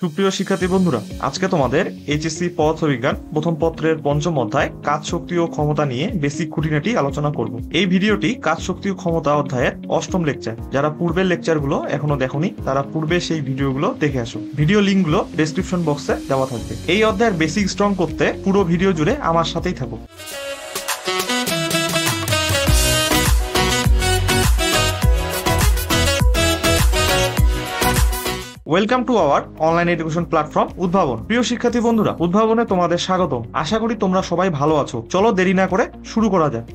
সুপ্রিয় শিক্ষার্থী বন্ধুরা, আজকে তোমাদের এইচএসসি পদার্থবিজ্ঞান প্রথম পত্রের পঞ্চম অধ্যায় কাজ শক্তি ও ক্ষমতা নিয়ে বেসিক খুঁটিনাটি আলোচনা করব। এই ভিডিওটি কাজ শক্তি ও ক্ষমতা অধ্যায়ের অষ্টম লেকচার। যারা পূর্বের লেকচারগুলো এখনো দেখোনি তারা পূর্বে সেই ভিডিওগুলো দেখে আসো। ভিডিও লিঙ্কগুলো ডেসক্রিপশন বক্সে দেওয়া থাকবে। এই অধ্যায়ের বেসিক স্ট্রং করতে পুরো ভিডিও জুড়ে আমার সাথেই থাকো। Welcome to our online education platform উদ্ভাবন। প্রিয় শিক্ষার্থী বন্ধুরা, উদ্ভাবনে তোমাদের স্বাগতম। আশা করি তোমরা সবাই ভালো আছো। চলো দেরি না করে শুরু করা যাক।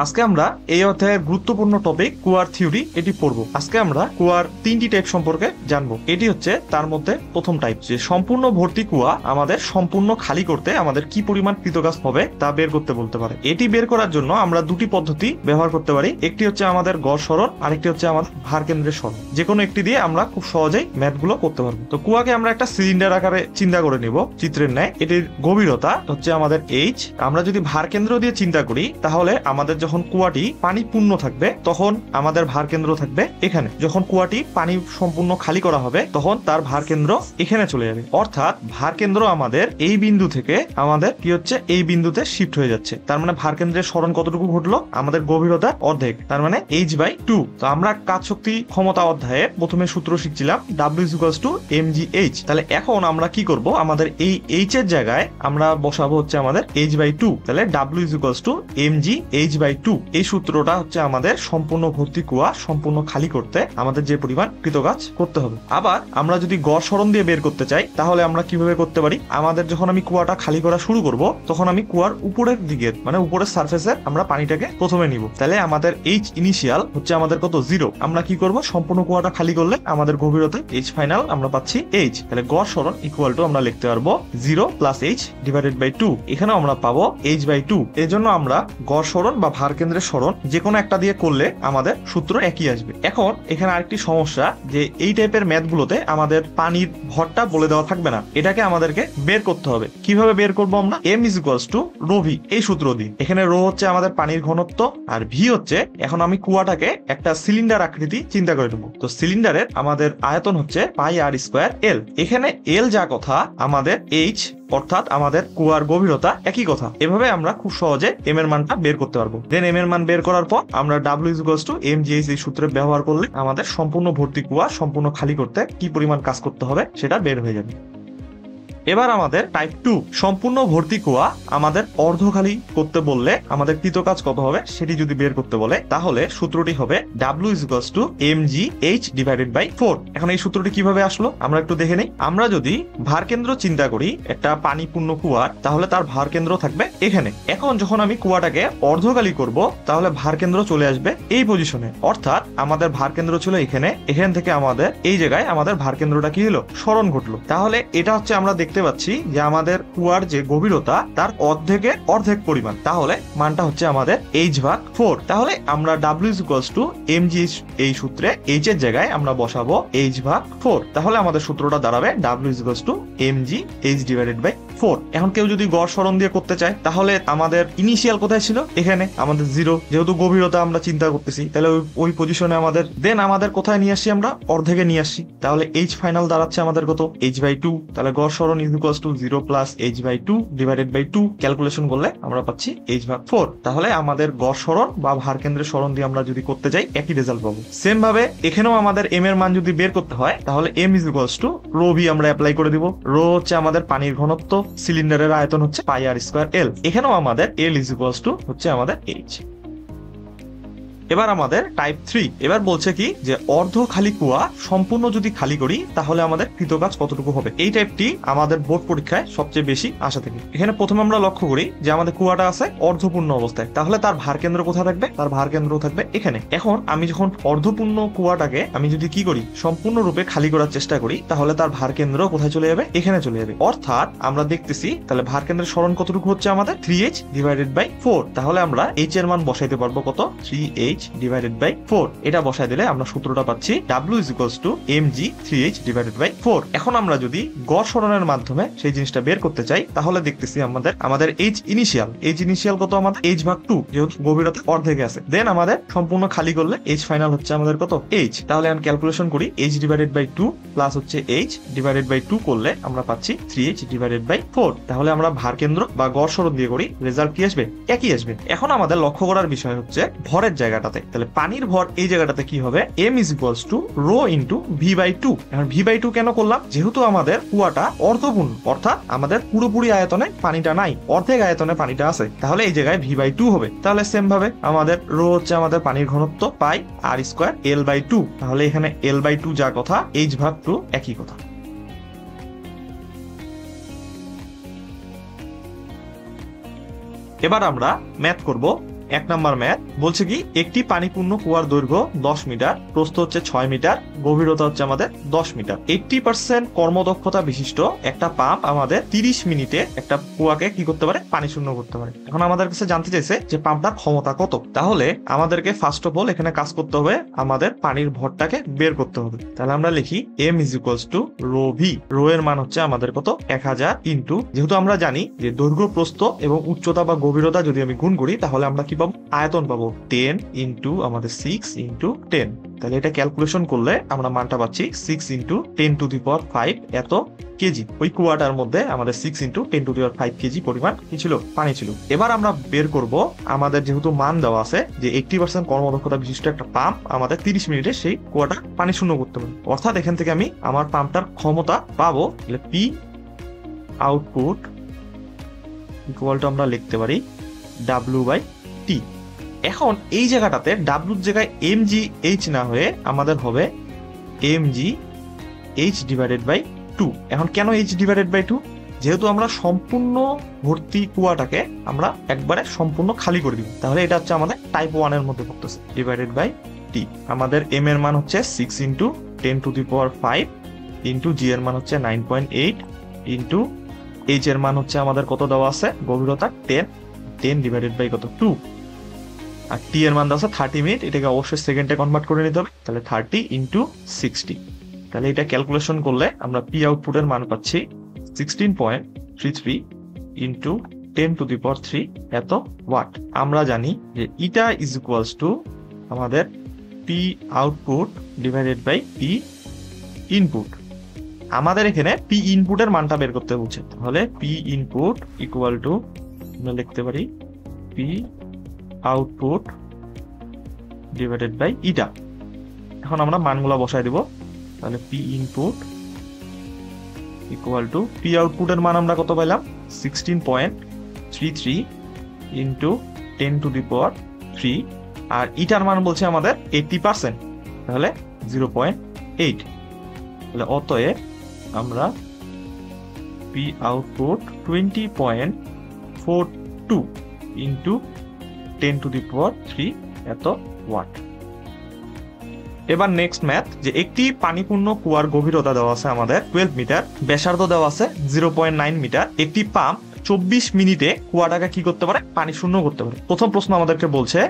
আজকে আমরা এই অধ্যায়ের গুরুত্বপূর্ণ টপিক কুয়ার থিওরি এটি পড়বো। আজকে আমরা কুয়ার তিনটি টাইপ সম্পর্কে জানবো। এটি হচ্ছে তার মধ্যে প্রথম টাইপ, যে সম্পূর্ণ ভর্তি কুয়া আমাদের সম্পূর্ণ খালি করতে আমাদের কি পরিমাণ কৃতকাজ হবে তা বের করতে বলতে পারে। এটি বের করার জন্য আমরা দুটি পদ্ধতি ব্যবহার করতে পারি। একটি হচ্ছে আমাদের গড় সরণ, আরেকটি হচ্ছে আমাদের ভার কেন্দ্রের সরণ। যে কোনো একটি দিয়ে আমরা খুব সহজেই ম্যাথগুলো করতে পারবো। তো কুয়াকে আমরা একটা সিলিন্ডার আকারে চিন্তা করে নিব চিত্রের ন্যায়। এটির গভীরতা হচ্ছে আমাদের এইচ। আমরা যদি ভার কেন্দ্র দিয়ে চিন্তা করি তাহলে আমাদের যখন কুয়াটি পানি পূর্ণ থাকবে তখন আমাদের ভার কেন্দ্র থাকবে এখানে। যখন কুয়াটি পানি সম্পূর্ণ খালি করা হবে তখন তার ভার কেন্দ্র এখানে চলে যাবে। অর্থাৎ ভার কেন্দ্র আমাদের এই বিন্দু থেকে আমাদের কি হচ্ছে এই বিন্দুতে শিফট হয়ে যাচ্ছে। তার মানে ভার কেন্দ্রের সরণ কতটুকু ঘটলো? আমাদের গভীরতা অর্ধেক, তার মানে h/2। তো আমরা কাজ শক্তি ক্ষমতা অধ্যায়ে প্রথমে সূত্র শিখছিলাম W=mgh। তাহলে এখন আমরা কি করব? আমাদের এই h এর জায়গায় আমরা বসাবো হচ্ছে আমাদের h/2। তাহলে W=mgh/2। এই সূত্রটা হচ্ছে আমাদের সম্পূর্ণ ভর্তি কুয়া সম্পূর্ণ খালি করতে আমাদের যে পরিমাণ কৃতকাজ করতে হবে। আবার আমরা যদি গড় সরণ দিয়ে বের করতে চাই তাহলে আমরা কিভাবে করতে পারি? আমাদের যখন আমি কুয়াটা খালি করা শুরু করব তখন আমি কুয়ার উপরের দিকের মানে উপরের সারফেসের আমরা পানিটাকে প্রথমে নিব। তাহলে আমাদের এইচ ইনিশিয়াল হচ্ছে আমাদের কত? 0। আমরা কি করব? সম্পূর্ণ কুয়াটা খালি করলে আমাদের গভীরতা এইচ ফাইনাল আমরা পাচ্ছি এইচ। তাহলে গড় সরণ ইকুয়াল টু আমরা লিখতে পারবো 0 + h/2। এখানেও আমরা পাবো h/2। এই জন্য আমরা গড় সরণ বা ভার কেন্দ্রের সরণ যে কোনো একটা দিয়ে করলে আমাদের সূত্র একই আসবে। এখন এখানে আরেকটি সমস্যা, যে এই টাইপের ম্যাথগুলোতে আমাদের পানির ভরটা বলে দেওয়া থাকবে না। এটাকে আমাদেরকে বের করতে হবে। কিভাবে বের করবো আমরা? m=ρv এই সূত্র দিই। এখানে রো হচ্ছে আমাদের পানির ঘনত্ব আর ভি হচ্ছে, এখন আমি কুয়াটাকে একটা সিলিন্ডার আকৃতি চিন্তা করে নেবো। তো সিলিন্ডারের আমাদের আয়তন হচ্ছে πr²L। এখানে এল যা কথা, আমাদের এইচ অর্থাৎ আমাদের কুয়ার গভীরতা একই কথা। এভাবে আমরা খুব সহজে এম এর মানটা বের করতে পারবো। দেন এম এর মান বের করার পর আমরা W=mgh এই সূত্রে ব্যবহার করলে আমাদের সম্পূর্ণ ভর্তি কুয়া সম্পূর্ণ খালি করতে কি পরিমাণ কাজ করতে হবে সেটা বের হয়ে যাবে। এবার আমাদের টাইপ 2, সম্পূর্ণ ভর্তি কুয়া আমাদের অর্ধ খালি করতে বললে আমাদের কৃতকাজ কত হবে সেটি যদি বের করতে বলে তাহলে সূত্রটি হবে W=mgh/4। এখন এই সূত্রটি কিভাবে আসলো আমরা একটু দেখে নেই। আমরা যদি ভার কেন্দ্র চিন্তা করি একটা পানি পূর্ণ কুয়ার, তাহলে তার ভার কেন্দ্র থাকবে এখানে। এখন যখন আমি কুয়াটাকে অর্ধ খালি করব তাহলে ভার কেন্দ্র চলে আসবে এই পজিশনে। অর্থাৎ আমাদের ভার কেন্দ্র ছিল এখানে, এখান থেকে আমাদের এই জায়গায় আমাদের ভার কেন্দ্রটা কি হলো? সরণ ঘটলো। তাহলে এটা হচ্ছে আমরা দেখতে পাচ্ছি যে আমাদের কুয়ার যে গভীরতা তার অর্ধেকের অর্ধেক পরিমাণ। তাহলে মানটা হচ্ছে আমাদের h/4। তাহলে আমরা W=mgh এই সূত্রে h এর জায়গায় আমরা বসাবো h/4। তাহলে আমাদের সূত্রটা দাঁড়াবে W=mgh/4। এখন কেউ যদি গড় সরণ দিয়ে করতে চায় তাহলে আমাদের ইনিশিয়াল কোথায় ছিল? এখানে আমাদের 0। যেহেতু গভীরতা আমরা চিন্তা করতেছি তাহলে ওই পজিশনে আমাদের দেন আমাদের কোথায় নিয়ে আসছি? আমরা অর্ধেকে নিয়ে আসছি। তাহলে h ফাইনাল দাঁড়াচ্ছে আমাদের কত? h/2। তাহলে গড় সরণ 0 + h/2/2 ক্যালকুলেশন করলে আমরা পাচ্ছি h/4। তাহলে আমাদের গড় সরণ বা ভার কেন্দ্রের সরণ দিয়ে আমরা যদি করতে যাই একই রেজাল্ট পাবো। সেম ভাবে এখানেও আমাদের m এর মান যদি বের করতে হয় তাহলে m=ρv আমরা অ্যাপ্লাই করে দিব। রো হচ্ছে আমাদের পানির ঘনত্ব, সিলিন্ডারের আয়তন হচ্ছে πr²L। এখানেও আমাদের L হচ্ছে আমাদের h। এবার আমাদের টাইপ 3। এবার বলছে কি যে অর্ধ খালি কুয়া সম্পূর্ণ যদি খালি করি তাহলে আমাদের কৃতকাজ কতটুকু হবে। এই টাইপটি আমাদের বোর্ড পরীক্ষায় সবচেয়ে বেশি আসা থাকে। এখানে প্রথমে আমরা লক্ষ্য করি যে আমাদের কুয়াটা আছে অর্ধপূর্ণ অবস্থায়, তাহলে তার ভার কেন্দ্র কোথায় থাকবে? তার ভার কেন্দ্র থাকবে এখানে। এখন আমি যখন অর্ধপূর্ণ কুয়াটাকে আমি যদি কি করি? সম্পূর্ণরূপে খালি করার চেষ্টা করি তাহলে তার ভার কেন্দ্র কোথায় চলে যাবে? এখানে চলে যাবে। অর্থাৎ আমরা দেখতেছি তাহলে ভার কেন্দ্রের সরণ কতটুকু হচ্ছে আমাদের 3h/4। তাহলে আমরা h এর মান বসাইতে পারবো কত? 3h 3h/4। এটা বসায় দিলে আমরা সূত্রটা পাচ্ছি W = mg 3h/4। এখন আমরা যদি গড় সরণের মাধ্যমে সেই জিনিসটা বের করতে চাই তাহলে দেখতেছি আমাদের h ইনিশিয়াল কত, আমাদের h/2, যেহেতু গভীরতা অর্ধেকে আছে। দেন আমাদের সম্পূর্ণ খালি করলে h ফাইনাল হচ্ছে আমাদের কত, h। তাহলে আমি ক্যালকুলেশন করি h/2 প্লাস হচ্ছে h/2 করলে আমরা পাচ্ছি 3h/4। তাহলে আমরা ভার কেন্দ্র বা গড় সরণ দিয়ে করি, রেজাল্ট কি আসবে, একই আসবে। এখন আমাদের লক্ষ্য করার বিষয় হচ্ছে ভরের জায়গাটাতে। তাহলে পানির ভর এই জায়গাটাতে কি হবে, m = ρ × v/2। এখন v/2 কেন করলাম, যেহেতু আমাদের কুয়াটা অর্ধপূর্ণ, অর্থাৎ আমাদের পুরোপুরি আয়তনে পানিটা নাই, অর্ধেক আয়তনে পানিটা আছে, তাহলে এই জায়গায় v/2 হবে। তাহলে সেম ভাবে আমাদের ρ হচ্ছে আমাদের পানির ঘনত্ব, পাই r² L/2। তাহলে এখানে L/2 যা কথা, h/2 একই কথা। এবার আমরা ম্যাথ করব। 1 নম্বর ম্যাথ বলছে কি, একটি পানিপূর্ণ কুয়ার দৈর্ঘ্য 10 মিটার, প্রস্থ হচ্ছে 6 মিটার, গভীরতা হচ্ছে আমাদের 10 মিটার। 80% কর্মদক্ষতা বিশিষ্ট একটা পাম্প আমাদের 30 মিনিটে একটা কুয়াকে কি করতে পারে, পানি শূন্য করতে পারে। এখন আমাদের কাছে জানতে চাইছে যে পাম্পটার ক্ষমতা কত। তাহলে আমাদেরকে ফার্স্ট অফ অল এখানে কাজ করতে হবে, আমাদের পানির ভরটাকে বের করতে হবে। তাহলে আমরা লিখি m = ρv। রো এর মান হচ্ছে আমাদের কত, 1000 ইন্টু, যেহেতু আমরা জানি যে দৈর্ঘ্য, প্রস্থ এবং উচ্চতা বা গভীরতা যদি আমি গুণ করি তাহলে আমরা কি পাবো, আয়তন পাবো। 10 ইন্টু আমাদের 6 ইন্টু 10। তাহলে এটা ক্যালকুলেশন করলে আমরা মানটা পাচ্ছি 6 × 10⁵ এত কেজি। ওই কুয়াটার মধ্যে আমাদের 6 × 10⁵ কেজি পরিমাণ কি ছিল, পানি ছিল। এবার আমরা বের করব, আমাদের যেহেতু মান দেওয়া আছে যে 80% কর্মদক্ষতা বিশিষ্ট একটা পাম্প আমাদের 30 মিনিটে সেই কুয়াটা পানি শূন্য করতে পারে, অর্থাৎ এখান থেকে আমি আমার পাম্পটার ক্ষমতা পাবো। P আউটপুট ইকুয়াল টু আমরা লিখতে পারি W/T। এখন এই জায়গাটাতে W এর জায়গায় mgh না হয়ে আমাদের হবে mgh/2। এখন কেন h/2, যেহেতু আমরা সম্পূর্ণ ভর্তি কুয়াটাকে আমরা একবারে সম্পূর্ণ খালি করে দিব, তাহলে এটা হচ্ছে আমাদের টাইপ 1 এর মধ্যে পড়তেছে, /T। আমাদের m এর মান হচ্ছে 6 × 10⁵ ইন্টু g এর মান হচ্ছে 9.8 ইন্টু h এর মান হচ্ছে আমাদের কত দেওয়া আছে, গভীরতা 10/2। আর t এর মান দেওয়া আছে 30 মিনিট, এটাকে অবশ্যই সেকেন্ডে কনভার্ট করে নিতে হবে। তাহলে 30 × 60। তাহলে এটা ক্যালকুলেশন করলে আমরা p আউটপুটের মান পাচ্ছি 16.33 ইন্টু 10⁻³ এত ওয়াট। আমরা জানি যে এটা = আমাদের p আউটপুট / p ইনপুট। আমাদের এখানে p ইনপুটের মানটা বের করতে বলছে, তাহলে p ইনপুট ইকুয়াল টু আমরা লিখতে পারি p আউটপুট / ইটা। এখন আমরা মানগুলা বসাই দিব। তাহলে p input equal to p আউটপুটের মান আমরা কত পাইলাম, 16.33 ইন্টু 10⁻³ আর ইটার মান বলছে আমাদের 80%, তাহলে 0.8। তাহলে অতএব আমরা p আউটপুট 20.42 ইন্টু 10⁻³ এত ওয়াট। এবার নেক্সট ম্যাথ, যে একটি পানিপূর্ণ কুয়ার গভীরতা দেওয়া আছে আমাদের 12 মিটার, ব্যাসার্ধ দেওয়া আছে 0.9 মিটার। একটি পাম্প 24 মিনিটে কুয়াটাকে কি করতে পারে, পানি শূন্য করতে পারে। প্রথম প্রশ্ন আমাদেরকে বলছে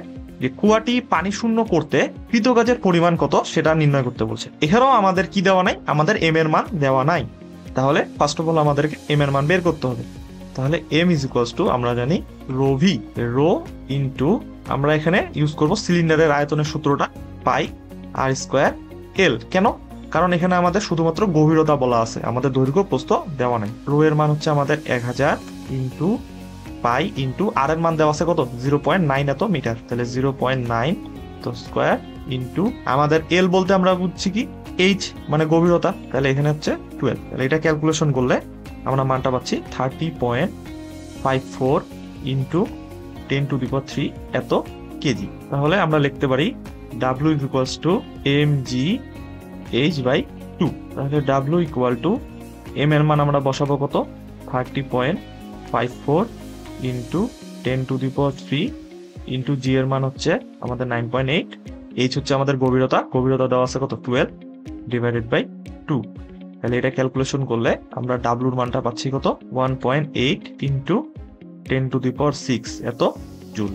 যে কুয়াটি পানি শূন্য করতে কৃতকাজের পরিমাণ কত সেটা নির্ণয় করতে বলছে। এখানেও আমাদের কি দেওয়া নাই, আমাদের m এর মান দেওয়া নাই। তাহলে ফার্স্ট অফ অল আমাদেরকে m এর মান বের করতে হবে। তাহলে m = আমরা জানি ρv, রো ইন্টু আমরা এখানে ইউজ করব সিলিন্ডারের আয়তনের সূত্রটা, পাই r² L। কেন, কারণ এখানে আমাদের শুধুমাত্র গভীরতা বলা আছে, আমাদের দৈর্ঘ্য প্রস্থ দেওয়া নাই। রো এর মান হচ্ছে আমাদের 1000 ইন্টু পাই ইন্টু আর এর মান দেওয়া আছে কত, 0.9 এত মিটার। তাহলে 0.9 তো স্কয়ার ইন্টু আমাদের এল বলতে আমরা বুঝছি কি h মানে গভীরতা, তাহলে এখানে হচ্ছে 12। তাহলে এটা ক্যালকুলেশন করলে আমরা মানটা পাচ্ছি 30.54 ইন্টু 10⁻³ এত কেজি। তাহলে আমরা লিখতে পারি W = mgh/2। তাহলে W = m এর মান আমরা বসাবো কত, 30.54 ইন্টু 10⁻³ ইন্টু g এর মান হচ্ছে আমাদের 9.8, h হচ্ছে আমাদের গভীরতা, গভীরতা দেওয়া আছে কত 12/2। তাহলে এটা ক্যালকুলেশন করলে আমরা W এর মানটা পাচ্ছি কত 1.8 ইন্টু 10⁶ এত জুল।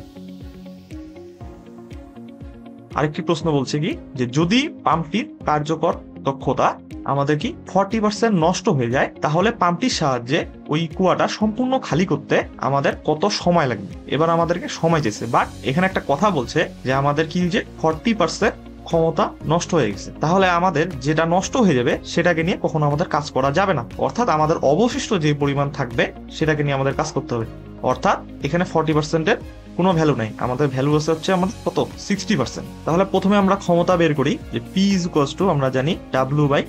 আরেকটি প্রশ্ন বলছে কি যে যদি পাম্পটির কার্যকর দক্ষতা আমাদের কি 40% নষ্ট হয়ে যায় তাহলে পাম্পটির সাহায্যে ওই কুয়াটা সম্পূর্ণ খালি করতে আমাদের কত সময় লাগবে। এবার আমাদেরকে সময় চেয়েছে, বাট এখানে একটা কথা বলছে যে আমাদের কি যে 40% ক্ষমতা নষ্ট হয়ে গেছে, তাহলে আমাদের যেটা নষ্ট হয়ে যাবে সেটাকে নিয়ে কখনো আমাদের কাজ করা যাবে না। অর্থাৎ আমাদের অবশিষ্ট যে পরিমাণ থাকবে সেটাকে নিয়ে আমাদের কাজ করতে হবে। অর্থাৎ এখানে 40%-এর কোনো ভ্যালু নাই, আমাদের ভ্যালু আছে হচ্ছে আমাদের কত 60%। তাহলে প্রথমে আমরা ক্ষমতা বের করি যে পি ইজ ইকুয়ালস টু আমরা জানি ডাব্লিউ বাই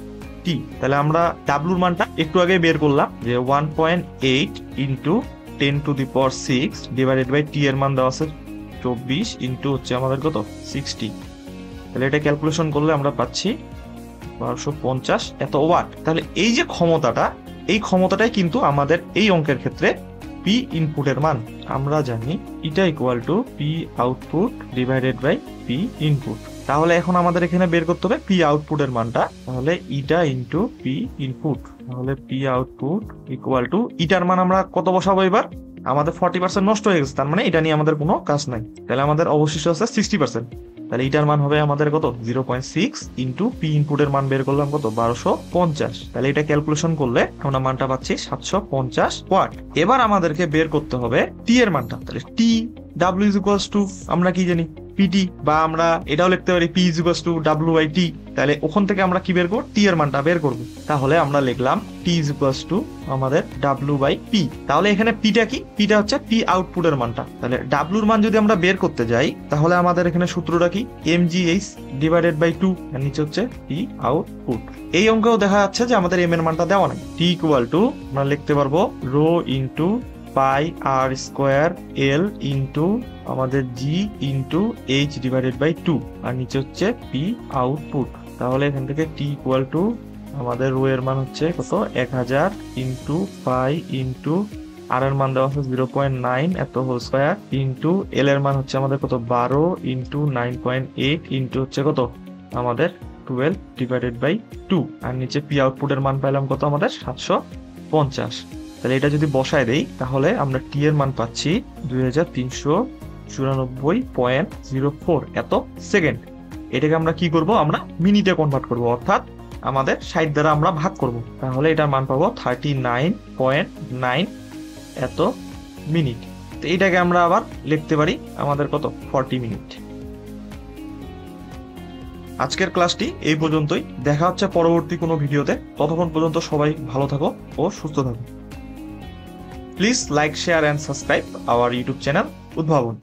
টি। তাহলে আমরা ডাব্লুর মানটা একটু আগে বের করলাম যে 1.8 ইন্টু 10⁶ ডিভাইডেড বাই টি এর মান দেওয়া আছে 24 ইন্টু হচ্ছে আমাদের কত 60। তাহলে এটা ক্যালকুলেশন করলে আমরা পাচ্ছি 1250 এত ওয়াট। তাহলে এই যে ক্ষমতাটা, এই ক্ষমতাটাই কিন্তু আমাদের এই অঙ্কের ক্ষেত্রে পি ইনপুটের মান। আমরা জানি এটা equal to P output divided by P input. তাহলে এখন আমাদের এখানে বের করতে হবে পি আউটপুটের মানটা। তাহলে ইটা ইন্টু পি ইনপুট, তাহলে পি আউটপুট ইকুয়াল টু ইটার মান আমরা কত বসাবো এবার, আমাদের 40% নষ্ট হয়ে গেছে, তার মানে এটা নিয়ে আমাদের কোনো কাজ নাই। তাহলে আমাদের অবশিষ্ট আছে 60%। তাহলে ইটার মান হবে আমাদের কত 0.6 ইন্টু পি ইনপুটের মান বের করলাম কত 1250। তাহলে এটা ক্যালকুলেশন করলে আমরা মানটা পাচ্ছি 750 ওয়াট। এবার আমাদেরকে বের করতে হবে টি এর মানটা। তাহলে T W is equals to আমরা কি জানি পিটি, বা আমরা এটাও লিখতে পারি P is equals to W by T. তাহলে ওখান থেকে আমরা কি বের করব, টি এর মানটা বের করব। তাহলে আমরা লিখলাম টি ইজ ইকুয়ালস টু আমাদের ডাব্লিউ বাই পি। তাহলে এখানে পিটা কি, পিটা হচ্ছে পি আউটপুটের মানটা। তাহলে ডাব্লিউর মান যদি আমরা বের করতে যাই তাহলে আমাদের এখানে সূত্রটা কি mgh ডিভাইডেড বাই 2, আর নিচে হচ্ছে পি আউটপুট। এই অঙ্কেও দেখা যাচ্ছে যে আমাদের এম এর মানটা দেওয়া নাই। টি ইকুয়াল টু আমরা লিখতে পারবো রো ইন্টু পাই আর স্কোয়ার এল ইন্টু আমাদের জি ইন্টু এইচ ডিভাইডেড বাই 2, আর নিচে হচ্ছে পি আউটপুট। তাহলে এখান থেকে টি ইকুয়াল টু আমাদের রো এর মান হচ্ছে কত 1000 ইন্টু পাই ইন্টু আর এর মান দেওয়া আছে 0.9 এত হোল স্কোয়ার ইন্টু এল এর মান হচ্ছে আমাদের কত 12 ইন্টু 9.8 ইন্টু হচ্ছে কত আমাদের 12 ডিভাইডেড বাই 2, আর নিচে পি আউটপুটের মান পাইলাম কত আমাদের 750। তাহলে এটা যদি বসায় দেই তাহলে আমরা টি এর মান পাচ্ছি 2394.04 এত সেকেন্ড। এটাকে আমরা কি করব, আমরা মিনিটে কনভার্ট করব, অর্থাৎ আমাদের 60 দ্বারা আমরা ভাগ করব। তাহলে এটার মান পাবো 39.9 এত মিনিট। তো এটাকে আমরা আবার লিখতে পারি আমাদের কত 40 মিনিট। আজকের ক্লাসটি এই পর্যন্তই, দেখা হচ্ছে পরবর্তী কোনো ভিডিওতে। ততক্ষণ পর্যন্ত সবাই ভালো থাকো ও সুস্থ থাকো। Please like, share and subscribe our YouTube channel Udbhavon.